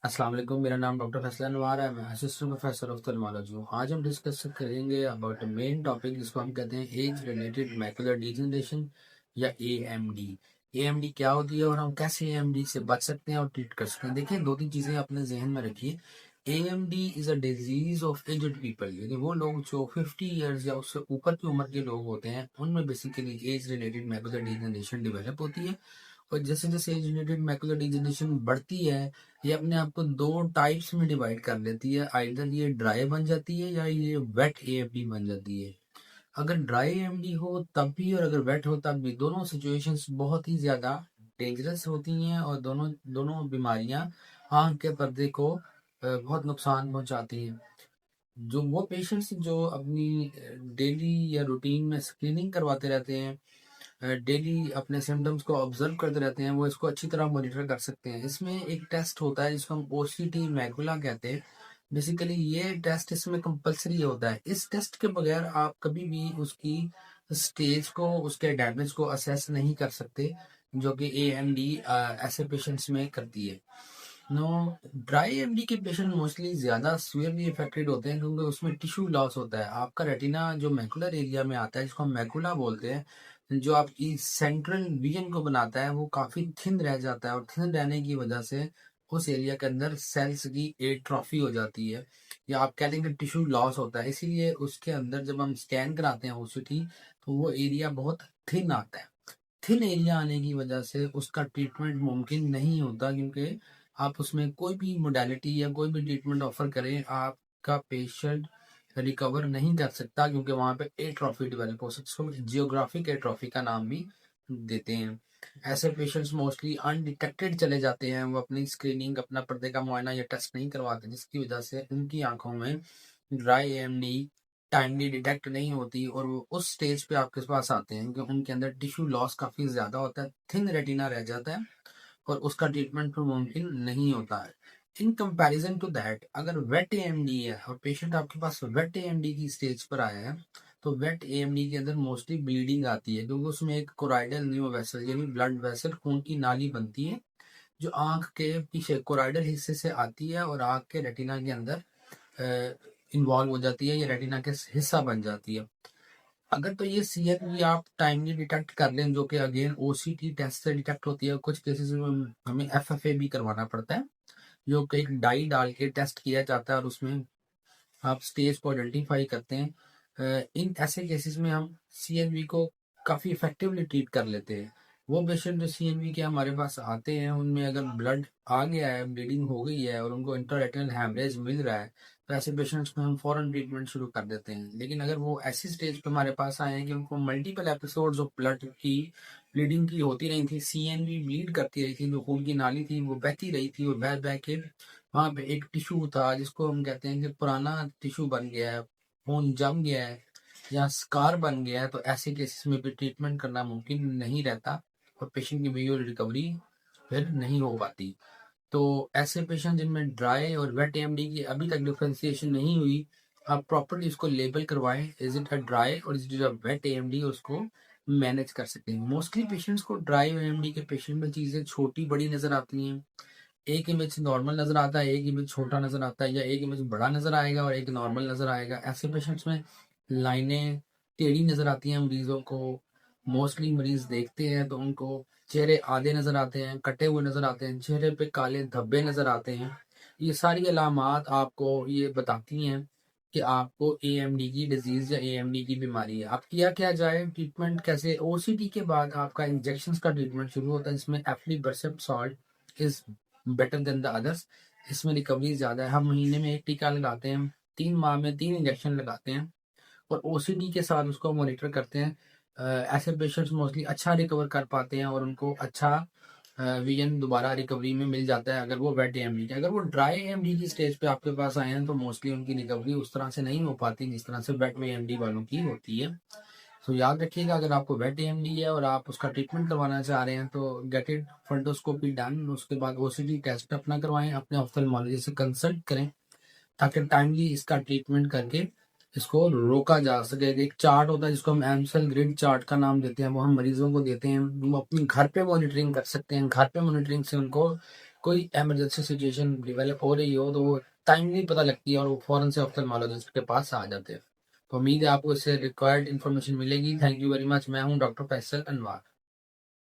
अस्सलाम वालेकुम। मेरा नाम डॉक्टर फैसला नवार है। मैं असिस्टेंट प्रोफेसर ऑफ ऑफ्थल्मोलॉजी हूँ। आज हम डिस्कस करेंगे अबाउट मेन टॉपिक जिसको हम कहते हैं एज रिलेटेड मैकुलर डिजनरेशन या एएमडी। एएमडी क्या होती है और हम कैसे एएमडी से बच सकते हैं और ट्रीट कर सकते हैं। देखिए, दो तीन चीज़ें अपने जहन में रखिए। AMD is a disease of aged people, यानी वो लोग जो 50 ईयर्स या उससे ऊपर की उम्र के लोग होते हैं उनमें basically age related macular degeneration develop होती है। और जैसे जैसे एज रिलेटेड मैकुलर डिजनरेशन बढ़ती है, ये अपने आप को दो टाइप्स में डिवाइड कर लेती है। आइदर ये ड्राई बन जाती है या ये वेट एएमडी बन जाती है। अगर ड्राई एएमडी हो तब भी और अगर वेट हो तब भी, दोनों सिचुएशंस बहुत ही ज्यादा डेंजरस होती हैं और दोनों दोनों बीमारियां आंख के पर्दे को बहुत नुकसान पहुंचाती हैं। जो वो पेशेंट्स जो अपनी डेली या रूटीन में स्क्रीनिंग करवाते रहते हैं, डेली अपने सिम्टम्स को ऑब्जर्व करते रहते हैं, वो इसको अच्छी तरह मॉनिटर कर सकते हैं। इसमें एक टेस्ट होता है जिसको हम ओसीटी मैकुला कहते हैं। बेसिकली ये टेस्ट इसमें कंपलसरी होता है। इस टेस्ट के बगैर आप कभी भी उसकी स्टेज को, उसके डैमेज को असेस नहीं कर सकते, जो कि एएमडी ऐसे पेशेंट्स में करती है। नो, ड्राई एमडी के पेशेंट मोस्टली ज्यादा सीवियरली इफेक्टेड होते हैं क्योंकि उसमें टिश्यू लॉस होता है। आपका रेटिना जो मैकुलर एरिया में आता है, जिसको हम मैकुला बोलते हैं, जो आपकी सेंट्रल विजन को बनाता है, वो काफी थिन रह जाता है और थिन रहने की वजह से उस एरिया के अंदर सेल्स की एट्रोफी हो जाती है, या आप कह लेंगे टिश्यू लॉस होता है। इसीलिए उसके अंदर जब हम स्कैन कराते हैं ओसीटी, तो वो एरिया बहुत थिन आता है। थिन एरिया आने की वजह से उसका ट्रीटमेंट मुमकिन नहीं होता, क्योंकि आप उसमें कोई भी मोडालिटी या कोई भी ट्रीटमेंट ऑफर करें, आपका पेशेंट रिकवर नहीं कर सकता, क्योंकि वहां पे एट्रोफी डेवलप हो सकती है। जियोग्राफिक एट्रोफी का नाम भी देते हैं। ऐसे पेशेंट्स मोस्टली अनडिटेक्टेड चले जाते हैं, वो अपनी स्क्रीनिंग, अपना पर्दे का मुआयना या टेस्ट नहीं करवाते, जिसकी वजह से उनकी आंखों में ड्राई एएमडी टाइमली डिटेक्ट नहीं होती और वो उस स्टेज पे आपके पास आते हैं कि उनके अंदर टिश्यू लॉस काफी ज्यादा होता है, थिन रेटिना रह जाता है और उसका ट्रीटमेंट तो मुमकिन नहीं होता है। इन कंपैरिजन टू दैट, अगर वेट एएमडी है और पेशेंट आपके पास वेट एएमडी की स्टेज पर आया है, तो वेट एएमडी के अंदर मोस्टली ब्लीडिंग आती है, क्योंकि उसमें एक कोराइडल न्यू वेसल यानी ब्लड वेसल, खून की नाली बनती है, जो आंख के पीछे कोराइडल हिस्से से आती है और आंख के रेटिना के अंदर इन्वॉल्व हो जाती है, या रेटिना के हिस्सा बन जाती है। अगर तो ये सीएनवी आप टाइमली डिटेक्ट कर लें, जो कि अगेन ओसीटी टेस्ट से डिटेक्ट होती है, कुछ केसेस में हमें एफएफए भी करवाना पड़ता है, जो कि एक डाई डाल के टेस्ट किया जाता है और उसमें आप स्टेज को आइडेंटिफाई करते हैं। इन ऐसे केसेस में हम सीएनवी को काफ़ी इफेक्टिवली ट्रीट कर लेते हैं। वो पेशेंट जो सीएनवी के हमारे पास आते हैं, उनमें अगर ब्लड आ गया है, ब्लीडिंग हो गई है और उनको इंट्रारेटिनल हैमरेज मिल रहा है, तो ऐसे पेशेंट्स में हम फॉरन ट्रीटमेंट शुरू कर देते हैं। लेकिन अगर वो ऐसी स्टेज पे हमारे पास आए हैं कि उनको मल्टीपल एपिसोड्स ऑफ ब्लड की ब्लीडिंग की होती रही थी, सीएनवी ब्लीड करती रही थी, जो खून की नाली थी वो बहती रही थी, और बह बह के वहां पे एक टिश्यू था जिसको हम कहते हैं कि पुराना टिश्यू बन गया है, खून जम गया है या स्कार बन गया है, तो ऐसे केसेस में भी ट्रीटमेंट करना मुमकिन नहीं रहता और पेशेंट की वीडियो रिकवरी फिर नहीं हो पाती। तो ऐसे पेशेंट जिनमें ड्राई और वेट एएमडी की अभी तक डिफ्रेंसिएशन नहीं हुई, आप प्रॉपर्ली उसको लेबल करवाएं, इज इट अ ड्राई और is it a wet AMD, उसको मैनेज कर सकते हैं। मोस्टली पेशेंट्स को ड्राई एएमडी के पेशेंट में चीजें छोटी बड़ी नजर आती हैं। एक इमेज नॉर्मल नजर आता है, एक इमेज छोटा नजर आता है, या एक इमेज बड़ा नजर आएगा और एक नॉर्मल नजर आएगा। ऐसे पेशेंट्स में लाइनें टेढ़ी नजर आती हैं मरीजों को। मोस्टली मरीज देखते हैं तो उनको चेहरे आधे नजर आते हैं, कटे हुए नजर आते हैं, चेहरे पे काले धब्बे नजर आते हैं। ये सारी अलामात आपको ये बताती हैं कि आपको एएमडी की डिजीज या एएमडी की बीमारी है। अब किया क्या जाए, ट्रीटमेंट कैसे? ओसीटी के बाद आपका इंजेक्शन का ट्रीटमेंट शुरू होता है, जिसमें aflibercept salt is better than the others. इसमें रिकवरी ज्यादा है। हम महीने में एक टीका लगाते हैं, 3 माह में 3 इंजेक्शन लगाते हैं और ओसीडी के साथ उसको मॉनिटर करते हैं। ऐसे पेशेंट्स मोस्टली अच्छा रिकवर कर पाते हैं और उनको अच्छा विजन दोबारा रिकवरी में मिल जाता है, अगर वो वेट एएमडी के। अगर वो ड्राई एएमडी की स्टेज पे आपके पास आए हैं, तो मोस्टली उनकी रिकवरी उस तरह से नहीं हो पाती जिस तरह से वेट एएमडी वालों की होती है। तो याद रखिएगा, अगर आपको वेट एएमडी है और आप उसका ट्रीटमेंट करवाना चाह रहे हैं, तो गेट इट फंडोस्कोपी डन। उसके बाद ओसीडी टेस्ट अपना करवाएं, अपने ऑफ्थल्मोलॉजिस्ट से कंसल्ट करें, ताकि टाइमली इसका ट्रीटमेंट करके इसको रोका जा सके। एक चार्ट होता है जिसको हम एमसेल ग्रिड चार्ट का नाम देते हैं, वो हम मरीजों को देते हैं। वो अपनी घर पे मॉनिटरिंग कर सकते हैं। घर पे मॉनिटरिंग से उनको कोई इमरजेंसी सिचुएशन डेवलप हो रही हो तो वो टाइम नहीं पता लगती है और वो फौरन से ऑफ्थल्मोलॉजिस्ट के पास आ जाते हैं। तो उम्मीद है आपको इससे रिक्वायर्ड इन्फॉर्मेशन मिलेगी। Thank you very much. मैं हूँ डॉक्टर फैसल अनवर।